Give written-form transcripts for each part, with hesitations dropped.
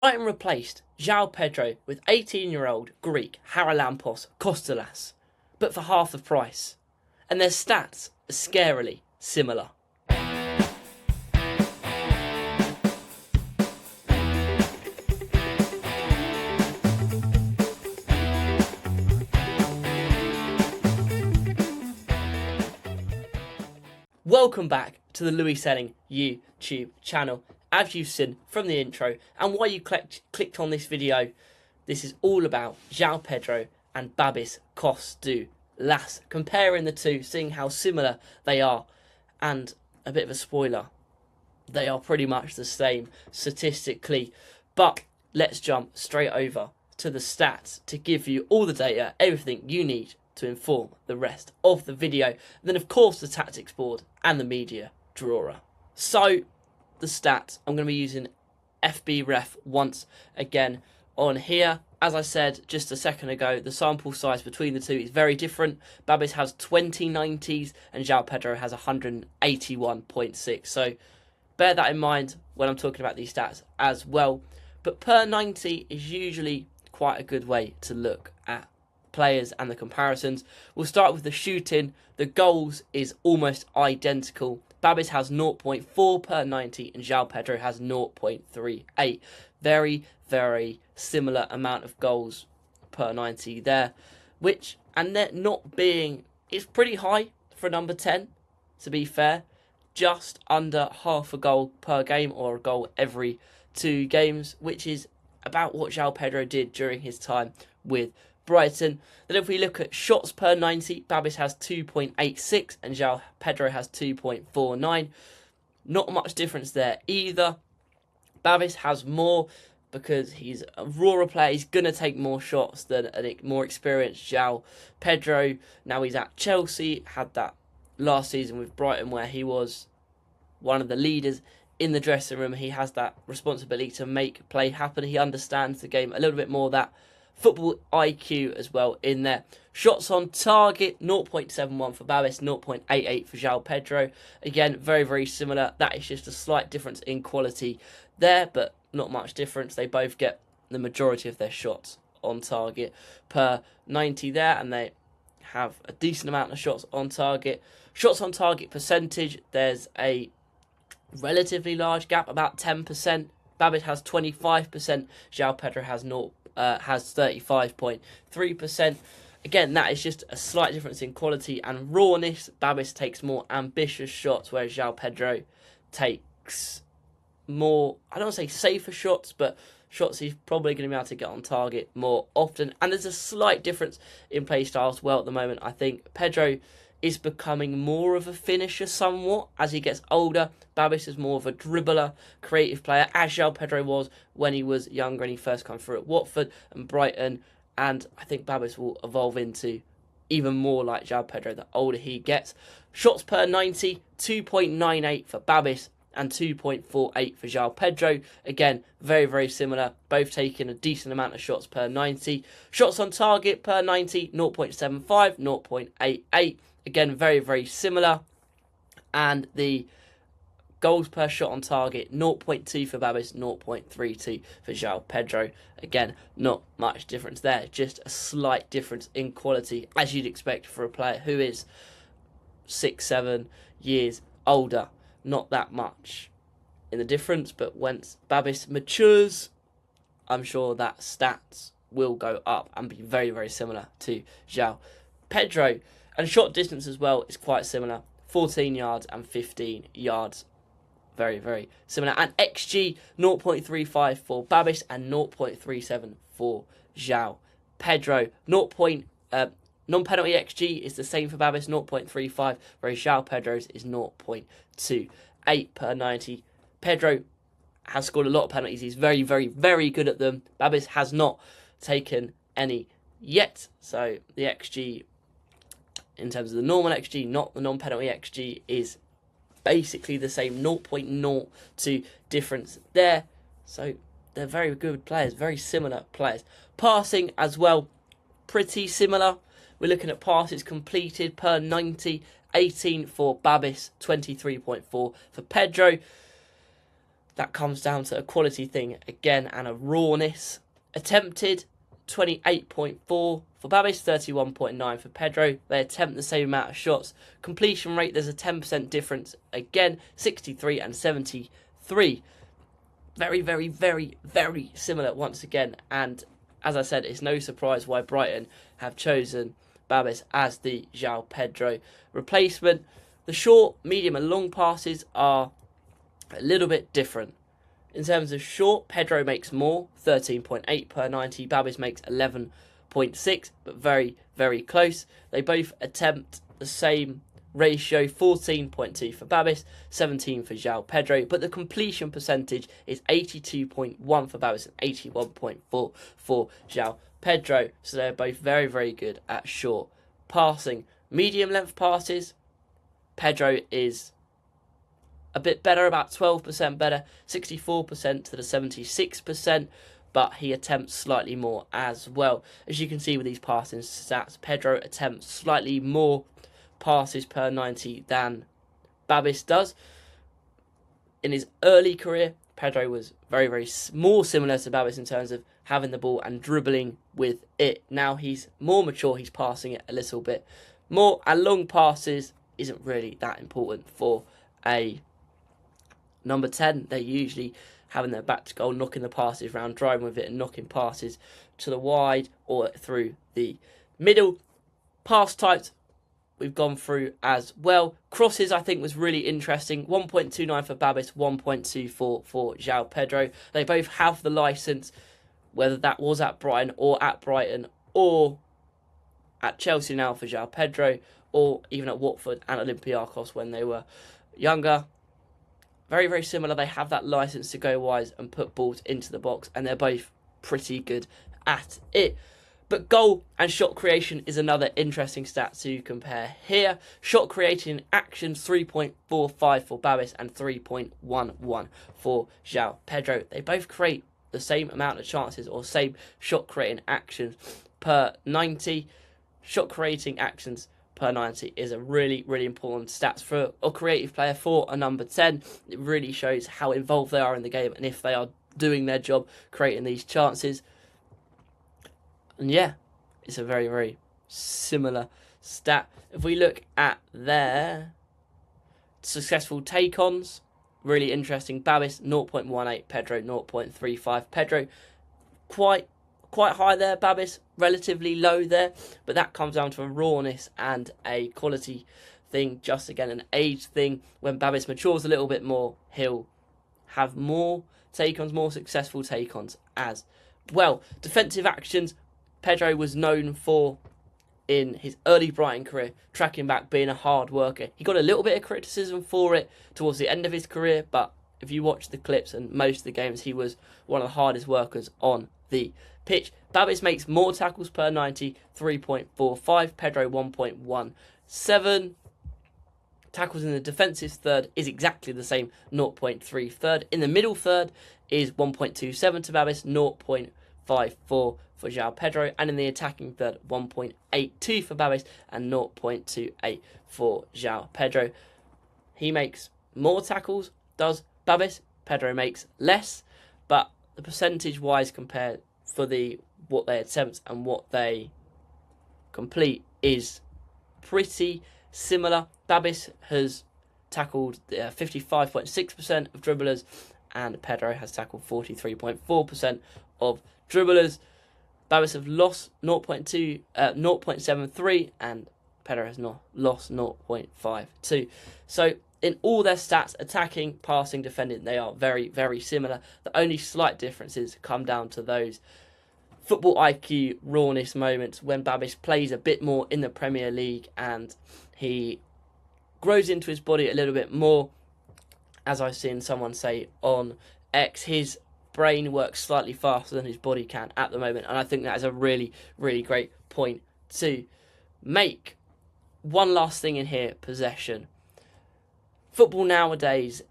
Brighton replaced Joao Pedro with 18-year-old Greek Babis Kostoulas, but for half the price, and their stats are scarily similar. Welcome back to the Louis Selling YouTube channel. As you've seen from the intro and why you clicked on this video, this is all about Joao Pedro and Babis Kostoulas, comparing the two, seeing how similar they are, and a bit of a spoiler, they are pretty much the same statistically. But let's jump straight over to the stats to give you all the data, everything you need to inform the rest of the video. And then of course the tactics board and the media drawer. So the stats, I'm going to be using FBref once again on here. As I said just a second ago, the sample size between the two is very different. Babis has 20 90s and Joao Pedro has 181.6. So bear that in mind when I'm talking about these stats as well. But per 90 is usually quite a good way to look at players and the comparisons. We'll start with the shooting. The goals is almost identical. Babis has 0.4 per 90 and Joao Pedro has 0.38. Very, very similar amount of goals per 90 there, which, and they're not being, it's pretty high for number 10, to be fair. Just under half a goal per game, or a goal every 2 games, which is about what Joao Pedro did during his time with Brighton. Then if we look at shots per 90, Babis has 2.86 and Joao Pedro has 2.49. Not much difference there either. Babis has more because he's a rawer player. He's going to take more shots than a more experienced Joao Pedro. Now he's at Chelsea, had that last season with Brighton where he was one of the leaders in the dressing room. He has that responsibility to make play happen. He understands the game a little bit more, that football IQ as well in there. Shots on target, 0.71 for Babis, 0.88 for Joao Pedro. Again, very, very similar. That is just a slight difference in quality there, but not much difference. They both get the majority of their shots on target per 90 there, and they have a decent amount of shots on target. Shots on target percentage, there's a relatively large gap, about 10%. Babis has 25%. Joao Pedro has 35.3%. Again, that is just a slight difference in quality and rawness. Babis takes more ambitious shots, whereas Joao Pedro takes more, I don't want to say safer shots, but shots he's probably going to be able to get on target more often. And there's a slight difference in play styles well at the moment. I think Pedro is becoming more of a finisher somewhat as he gets older. Babis is more of a dribbler, creative player, as Joao Pedro was when he was younger and he first came through at Watford and Brighton. And I think Babis will evolve into even more like Joao Pedro the older he gets. Shots per 90, 2.98 for Babis and 2.48 for Joao Pedro. Again, very, very similar. Both taking a decent amount of shots per 90. Shots on target per 90, 0.75, 0.88. Again, very, very similar. And the goals per shot on target, 0.2 for Babis, 0.32 for Joao Pedro. Again, not much difference there. Just a slight difference in quality, as you'd expect for a player who is 6-7 years older. Not that much in the difference, but once Babis matures, I'm sure that stats will go up and be very, very similar to Joao Pedro. And shot distance as well is quite similar. 14 yards and 15 yards. Very, very similar. And XG, 0.35 for Babis and 0.37 for Joao Pedro. Non-penalty XG is the same for Babis, 0.35, whereas Joao Pedro's is 0.28 per 90. Pedro has scored a lot of penalties. He's very, very, very good at them. Babis has not taken any yet. So the XG, in terms of the normal XG, not the non-penalty XG, is basically the same, 0.02 difference there. So they're very good players, very similar players. Passing as well, pretty similar. We're looking at passes completed per 90, 18 for Babis, 23.4 for Pedro. that comes down to a quality thing again and a rawness. Attempted 28.4 for Babis, 31.9 for Pedro. They attempt the same amount of shots. Completion rate, there's a 10% difference again, 63 and 73. Very, very, very, very similar once again. And as I said, it's no surprise why Brighton have chosen Babis as the Joao Pedro replacement. The short, medium and long passes are a little bit different. In terms of short, Pedro makes more, 13.8 per 90. Babis makes 11.6, but very, very close. They both attempt the same ratio, 14.2 for Babis, 17 for Joao Pedro. But the completion percentage is 82.1 for Babis and 81.4 for Joao Pedro. So they're both very, very good at short passing. Medium length passes, Pedro is a bit better, about 12% better, 64% to the 76%, but he attempts slightly more as well. As you can see with these passing stats, Pedro attempts slightly more passes per 90 than Babis does. In his early career, Pedro was very, very more similar to Babis in terms of having the ball and dribbling with it. Now he's more mature, he's passing it a little bit more, and long passes isn't really that important for a number 10. They're usually having their back to goal, knocking the passes around, driving with it and knocking passes to the wide or through the middle. Pass types we've gone through as well. Crosses I think was really interesting. 1.29 for Babis, 1.24 for Joao Pedro. They both have the licence, whether that was at Brighton or at Chelsea now for Joao Pedro, or even at Watford and Olympiacos when they were younger. Very, very similar. They have that licence to go wide and put balls into the box, and they're both pretty good at it. But goal and shot creation is another interesting stat to compare here. Shot creating actions, 3.45 for Babis and 3.11 for Joao Pedro. They both create the same amount of chances or same shot creating actions per 90. Shot creating actions per 90 is a really, really important stats for a creative player, for a number 10. It really shows how involved they are in the game and if they are doing their job creating these chances. And yeah, it's a very, very similar stat. If we look at their successful take-ons, really interesting. Babis 0.18, Pedro 0.35. Pedro quite high there, Babis relatively low there, but that comes down to a rawness and a quality thing, just again an age thing. When Babis matures a little bit more, he'll have more take-ons, more successful take-ons as well. Defensive actions, Pedro was known for in his early Brighton career, tracking back, being a hard worker. He got a little bit of criticism for it towards the end of his career, but if you watch the clips and most of the games, he was one of the hardest workers on the pitch. Babis makes more tackles per 90, 3.45. Pedro 1.17. Tackles in the defensive third is exactly the same, 0.3 third. In the middle third is 1.27 to Babis, 0.54 for Joao Pedro. And in the attacking third, 1.82 for Babis and 0.28 for Joao Pedro. He makes more tackles, does Babis. Pedro makes less, but the percentage-wise compared for what they attempt and what they complete is pretty similar. Babis has tackled 55.6% of dribblers, and Pedro has tackled 43.4% of dribblers. Babis have lost 0.73, and Pedro has not lost 0.52. So in all their stats, attacking, passing, defending, they are very, very similar. The only slight differences come down to those football IQ rawness moments when Babis plays a bit more in the Premier League and he grows into his body a little bit more. As I've seen someone say on X, his brain works slightly faster than his body can at the moment, and I think that is a really, really great point to make. One last thing in here, possession. Football nowadays,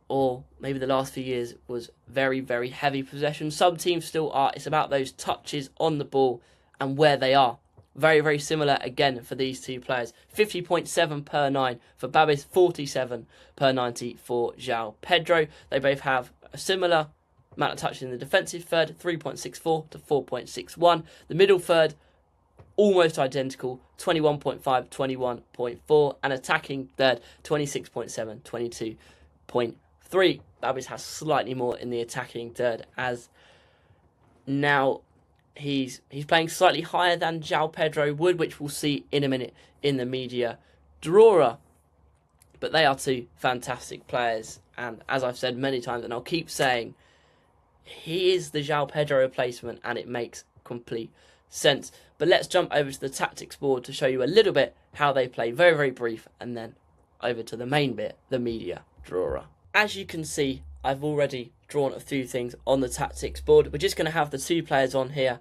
or maybe the last few years, was very, very heavy possession. Some teams still are. It's about those touches on the ball and where they are. Very, very similar again for these two players. 50.7 per 9 for Babis, 47 per 90 for Joao Pedro. They both have A similar amount of touches in the defensive third, 3.64 to 4.61. The middle third, almost identical, 21.5, 21.4. And attacking third, 26.7, 22.3. Babis has slightly more in the attacking third, as now he's playing slightly higher than Joao Pedro would, which we'll see in a minute in the media drawer. But they are two fantastic players, and as I've said many times, and I'll keep saying, he is the Joao Pedro replacement, and it makes complete sense. But let's jump over to the tactics board to show you a little bit how they play, very, very brief, and then over to the main bit, the media drawer. As you can see, I've already drawn a few things on the tactics board. We're just going to have the two players on here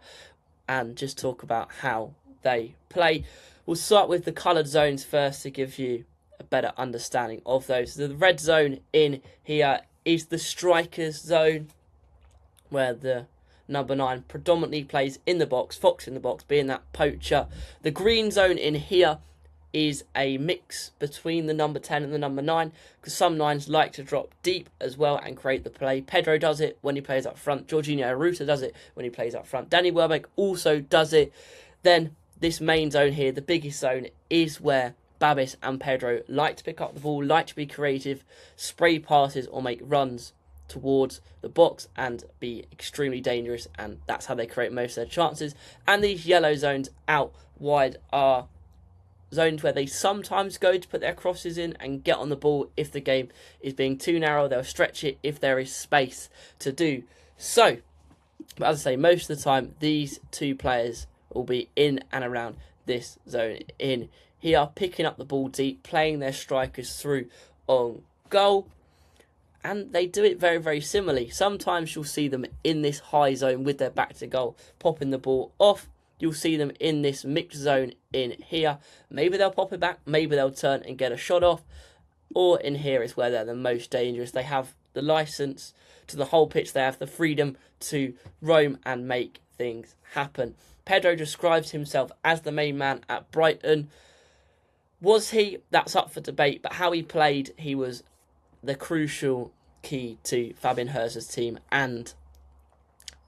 and just talk about how they play. We'll start with the coloured zones first to give you a better understanding of those. The red zone in here is the strikers zone, where the number 9 predominantly plays in the box, Fox in the box being that poacher. The green zone in here is a mix between the number 10 and the number 9, because some 9s like to drop deep as well and create the play. Pedro does it when he plays up front. Jorginho Arruda does it when he plays up front. Danny Welbeck also does it. Then this main zone here, the biggest zone, is where Babis and Pedro like to pick up the ball, like to be creative, spray passes or make runs towards the box and be extremely dangerous, and that's how they create most of their chances. And these yellow zones out wide are zones where they sometimes go to put their crosses in and get on the ball. If the game is being too narrow, they'll stretch it if there is space to do so. But as I say, most of the time these two players will be in and around this zone in here, picking up the ball deep, playing their strikers through on goal. And they do it very, very similarly. Sometimes you'll see them in this high zone with their back to goal, popping the ball off. You'll see them in this mixed zone in here. Maybe they'll pop it back, maybe they'll turn and get a shot off. Or in here is where they're the most dangerous. They have the license to the whole pitch. They have the freedom to roam and make things happen. Pedro describes himself as the main man at Brighton. Was he? That's up for debate. But how he played, he was the crucial key to Fabian Herz's team and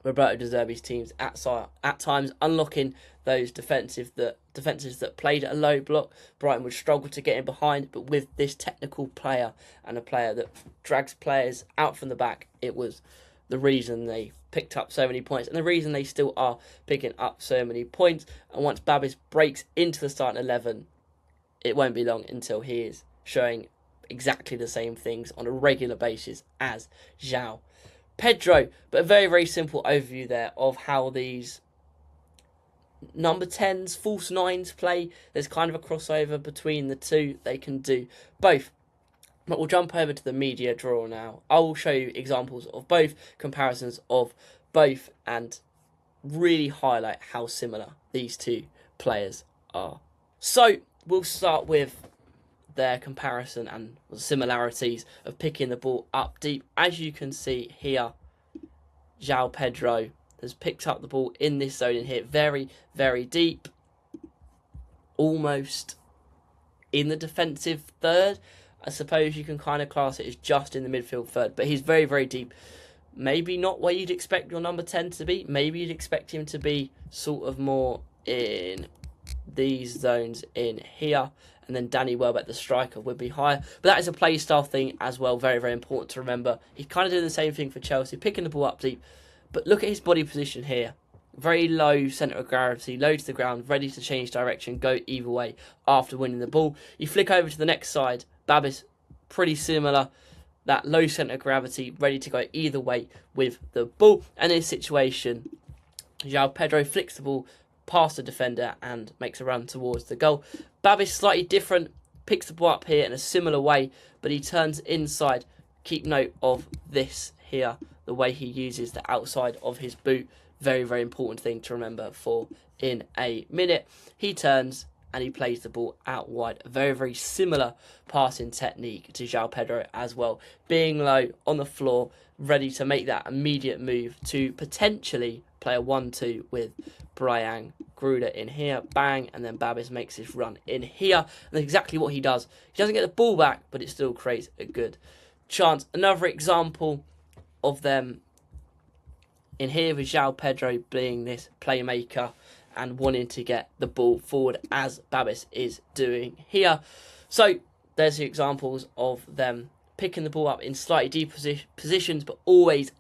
Roberto De Zerbi's teams at times, unlocking those defenses that played at a low block. Brighton would struggle to get in behind, but with this technical player and a player that drags players out from the back, it was the reason they picked up so many points and the reason they still are picking up so many points. And once Babis breaks into the starting 11, it won't be long until he is showing exactly the same things on a regular basis as Joao Pedro. But a very, very simple overview there of how these number 10s, false 9s play. There's kind of a crossover between the two. They can do both. But we'll jump over to the media draw now. I will show you examples of both, comparisons of both, and really highlight how similar these two players are. So we'll start with their comparison and similarities of picking the ball up deep. As you can see here, Joao Pedro has picked up the ball in this zone in here, very, very deep, almost in the defensive third. I suppose you can kind of class it as just in the midfield third, but he's very, very deep. Maybe not where you'd expect your number 10 to be. Maybe you'd expect him to be sort of more in these zones in here, and then Danny Welbeck, the striker, would be higher. But that is a play style thing as well, very, very important to remember. He's kind of doing the same thing for Chelsea, picking the ball up deep. But look at his body position here. Very low centre of gravity, low to the ground, ready to change direction, go either way after winning the ball. You flick over to the next side, Babis, pretty similar. That low centre of gravity, ready to go either way with the ball. And in this situation, Joao Pedro flicks the ball past the defender and makes a run towards the goal. Babis slightly different, picks the ball up here in a similar way, but he turns inside. Keep note of this here, the way he uses the outside of his boot. Very, very important thing to remember for in a minute. He turns and he plays the ball out wide. A very, very similar passing technique to Joao Pedro as well. Being low on the floor, ready to make that immediate move to potentially play a 1-2 with Brian Gruder in here. Bang, and then Babis makes his run in here. And that's exactly what he does. He doesn't get the ball back, but it still creates a good chance. Another example of them in here, with Joao Pedro being this playmaker and wanting to get the ball forward, as Babis is doing here. So there's the examples of them picking the ball up in slightly deeper positions, but always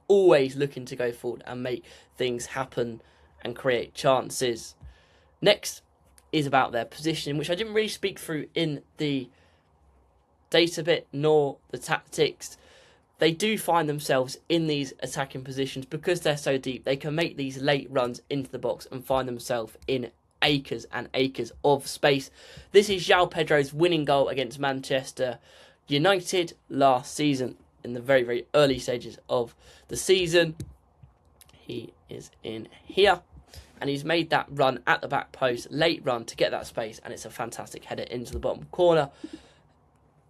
looking to go forward and make things happen and create chances. Next is about their positioning, which I didn't really speak through in the data bit nor the tactics. They do find themselves in these attacking positions because they're so deep. They can make these late runs into the box and find themselves in acres and acres of space. This is Joao Pedro's winning goal against Manchester United last season, in the very early stages of the season. He is in here, and he's made that run at the back post, late run to get that space, and it's a fantastic header into the bottom corner.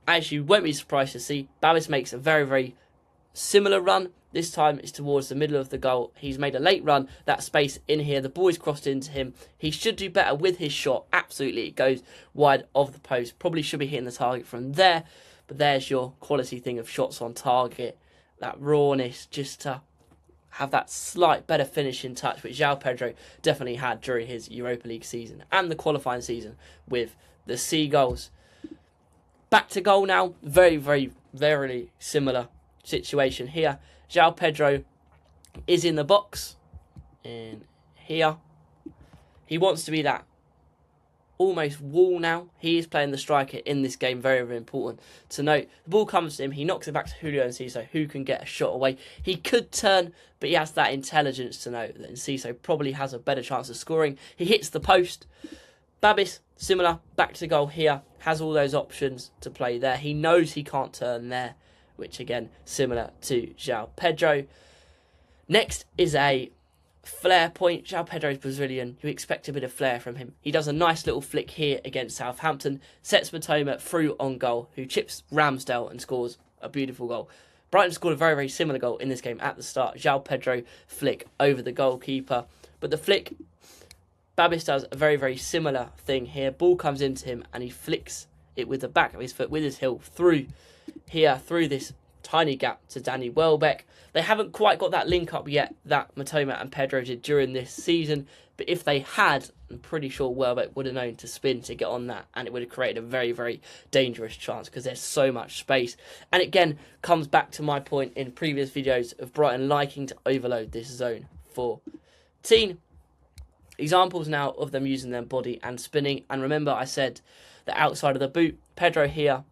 As you won't be surprised to see, Babis makes a very similar run. This time it's towards the middle of the goal. He's made a late run, that space in here, the ball is crossed into him. He should do better with his shot, absolutely. It goes wide of the post, probably should be hitting the target from there. But there's your quality thing of shots on target, that rawness, just to have that slight better finishing touch, which Joao Pedro definitely had during his Europa League season and the qualifying season with the Seagulls. Back to goal now, very similar situation here. Joao Pedro is in the box, in here. He wants to be that almost wall now. He is playing the striker in this game, very important to note. The ball comes to him, he knocks it back to Julio Enciso, who can get a shot away. He could turn, but he has that intelligence to know that Enciso probably has a better chance of scoring. He hits the post. Babis, similar, back to goal here, has all those options to play there. He knows he can't turn there, which again, similar to Joao Pedro. Next is a flair point. Joao Pedro is Brazilian. You expect a bit of flair from him. He does a nice little flick here against Southampton, sets Matoma through on goal, who chips Ramsdale and scores a beautiful goal. Brighton scored a very similar goal in this game at the start. Joao Pedro flick over the goalkeeper. But the flick, Babis does a very similar thing here. Ball comes into him and he flicks it with the back of his foot, with his heel, through here, through this tiny gap to Danny Welbeck. They haven't quite got that link up yet that Matoma and Pedro did during this season, but if they had, I'm pretty sure Welbeck would have known to spin to get on that, and it would have created a very dangerous chance because there's so much space. And again, comes back to my point in previous videos of Brighton liking to overload this zone 14. Examples now of them using their body and spinning, and remember I said the outside of the boot. Pedro here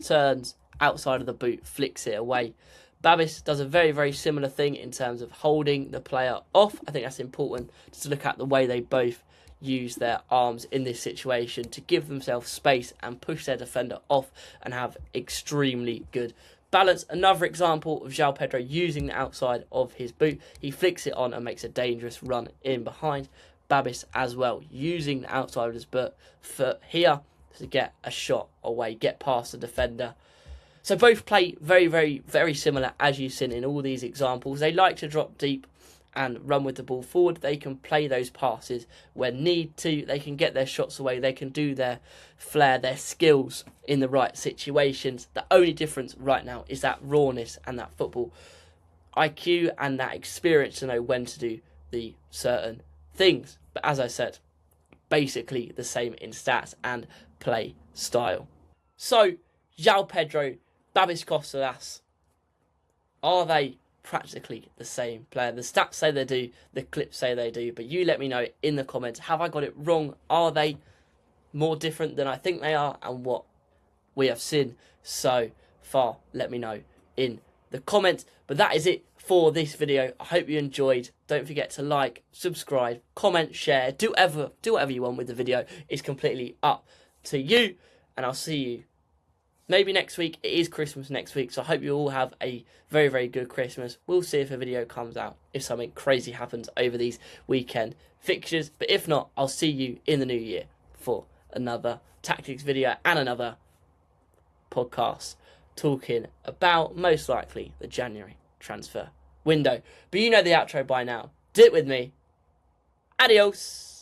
turns outside of the boot, flicks it away. Babis does a very similar thing in terms of holding the player off. I think that's important just to look at the way they both use their arms in this situation to give themselves space and push their defender off and have extremely good balance. Another example of Joao Pedro using the outside of his boot. He flicks it on and makes a dangerous run in behind. Babis as well, using the outside of his foot here to get a shot away, get past the defender. So both play very similar, as you've seen in all these examples. They like to drop deep and run with the ball forward. They can play those passes when need to. They can get their shots away. They can do their flair, their skills in the right situations. The only difference right now is that rawness and that football IQ and that experience to know when to do the certain things. But as I said, basically the same in stats and play style. So, Joao Pedro, Babis Kostoulas, are they practically the same player? The stats say they do, the clips say they do, but you let me know in the comments, have I got it wrong? Are they more different than I think they are? And what we have seen so far, let me know in the comments. But that is it for this video. I hope you enjoyed. Don't forget to like, subscribe, comment, share, do whatever you want with the video. It's completely up to you, and I'll see you maybe next week. It is Christmas next week, so I hope you all have a very good Christmas. We'll see if a video comes out, if something crazy happens over these weekend fixtures. But if not, I'll see you in the new year for another tactics video and another podcast talking about, most likely, the January transfer window. But you know the outro by now. Do it with me. Adios.